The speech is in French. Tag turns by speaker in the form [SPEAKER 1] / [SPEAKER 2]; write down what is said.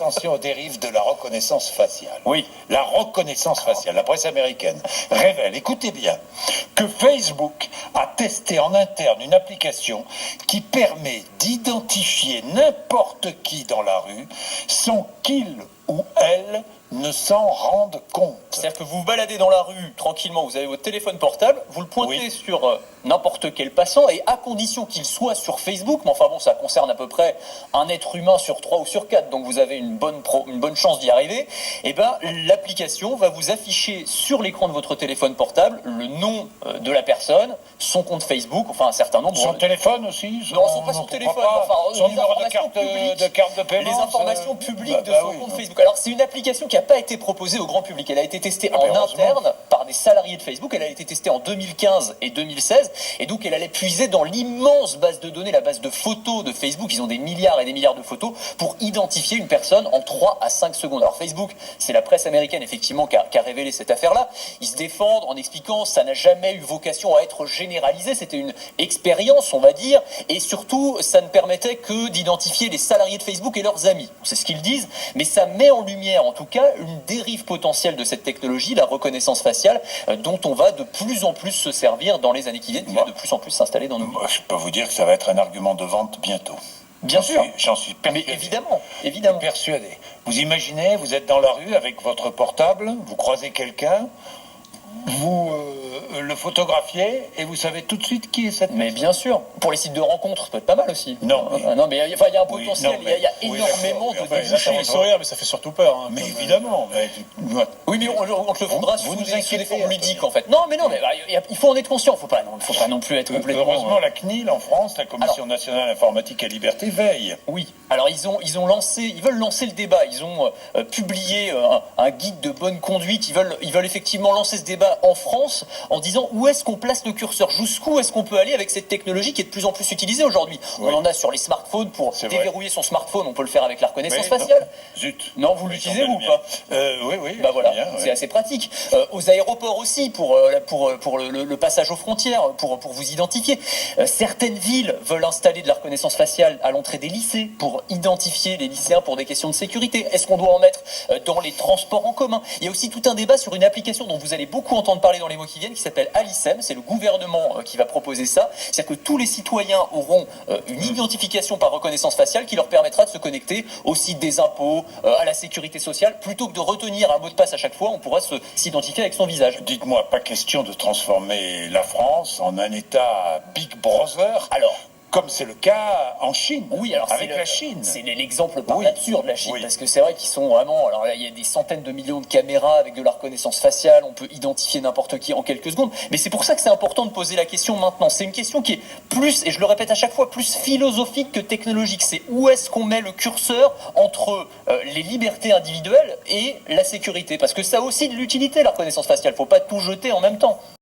[SPEAKER 1] attention aux dérives de la reconnaissance faciale.
[SPEAKER 2] Oui.
[SPEAKER 1] La reconnaissance faciale, la presse américaine révèle, écoutez bien, que Facebook a testé en interne une application qui permet d'identifier n'importe qui dans la rue sans qu'il ou elle ne s'en rendent compte.
[SPEAKER 2] C'est-à-dire que vous vous baladez dans la rue tranquillement, vous avez votre téléphone portable, vous le pointez sur n'importe quel passant, et à condition qu'il soit sur Facebook, mais enfin bon, ça concerne à peu près un être humain sur 3 ou sur 4, donc vous avez une bonne chance d'y arriver, et ben l'application va vous afficher sur l'écran de votre téléphone portable le nom de la personne, son compte Facebook, enfin un certain nombre.
[SPEAKER 1] Son téléphone aussi
[SPEAKER 2] Non, c'est pas son téléphone, enfin,
[SPEAKER 1] son
[SPEAKER 2] les
[SPEAKER 1] numéro
[SPEAKER 2] informations
[SPEAKER 1] de carte de paiement.
[SPEAKER 2] Les informations publiques de son compte Facebook. Alors c'est une application qui n'a pas été proposée au grand public, elle a été testée en interne par des salariés de Facebook, elle a été testée en 2015 et 2016, et donc elle allait puiser dans l'immense base de données, la base de photos de Facebook, ils ont des milliards et des milliards de photos, pour identifier une personne en 3 à 5 secondes. Alors Facebook, c'est la presse américaine effectivement qui a révélé cette affaire-là, ils se défendent en expliquant que ça n'a jamais eu vocation à être généralisé, c'était une expérience on va dire, et surtout ça ne permettait que d'identifier les salariés de Facebook et leurs amis, c'est ce qu'ils disent, mais ça met en lumière en tout cas une dérive potentielle de cette technologie, la reconnaissance faciale, dont on va de plus en plus se servir dans les années qui viennent, qui va de plus en plus s'installer dans nos vies.
[SPEAKER 1] Je peux vous dire que ça va être un argument de vente bientôt.
[SPEAKER 2] Bien sûr.
[SPEAKER 1] J'en suis persuadé.
[SPEAKER 2] Mais évidemment.
[SPEAKER 1] Persuadé. Vous imaginez, vous êtes dans la rue avec votre portable, vous croisez quelqu'un, vous le photographiez et vous savez tout de suite qui est cette personne.
[SPEAKER 2] Mais bien sûr, pour les sites de rencontres, ça peut être pas mal aussi.
[SPEAKER 1] Non.
[SPEAKER 2] Non, mais il y a un potentiel, il y a énormément de
[SPEAKER 3] Ça fait sourire, mais ça fait surtout peur. Hein,
[SPEAKER 1] mais évidemment.
[SPEAKER 2] Oui, mais on te le vendra sous
[SPEAKER 1] nous
[SPEAKER 2] des
[SPEAKER 1] inquiétez,
[SPEAKER 2] formes ludiques en fait. Non, mais il faut en être conscient. Faut pas non plus être complètement.
[SPEAKER 1] Heureusement, la CNIL en France, la Commission nationale informatique et liberté, veille.
[SPEAKER 2] Oui. Alors ils veulent lancer le débat. Ils ont publié un guide de bonne conduite. Ils veulent effectivement lancer ce débat en France en disant où est-ce qu'on place le curseur, jusqu'où est-ce qu'on peut aller avec cette technologie qui est de plus en plus utilisée aujourd'hui. Oui. On en a sur les smartphones pour déverrouiller son smartphone. On peut le faire avec la reconnaissance faciale.
[SPEAKER 1] Zut.
[SPEAKER 2] Non, vous l'utilisez ou pas?
[SPEAKER 1] Oui.
[SPEAKER 2] Bah voilà, c'est assez pratique. Aux aéroports aussi pour le passage aux frontières, pour vous identifier. Certaines villes veulent installer de la reconnaissance faciale à l'entrée des lycées pour identifier les lycéens pour des questions de sécurité. Est-ce qu'on doit en mettre dans les transports en commun? Il y a aussi tout un débat sur une application dont vous allez beaucoup entendre parler dans les mois qui viennent, qui s'appelle Alicem. C'est le gouvernement qui va proposer ça. C'est-à-dire que tous les citoyens auront une identification par reconnaissance faciale qui leur permettra de se connecter au site des impôts, à la sécurité sociale. Plutôt que de retenir un mot de passe à chaque fois, on pourra s'identifier avec son visage.
[SPEAKER 1] Dites-moi, pas question de transformer la France en un État Big Brother?
[SPEAKER 2] Alors,
[SPEAKER 1] comme c'est le cas en Chine.
[SPEAKER 2] Oui, alors
[SPEAKER 1] avec la Chine.
[SPEAKER 2] C'est l'exemple par nature de la Chine, parce que c'est vrai qu'ils sont vraiment. Alors là, il y a des centaines de millions de caméras avec de la reconnaissance faciale, on peut identifier n'importe qui en quelques secondes. Mais c'est pour ça que c'est important de poser la question maintenant. C'est une question qui est plus, et je le répète à chaque fois, plus philosophique que technologique. C'est où est-ce qu'on met le curseur entre les libertés individuelles et la sécurité, parce que ça a aussi de l'utilité la reconnaissance faciale. Faut pas tout jeter en même temps.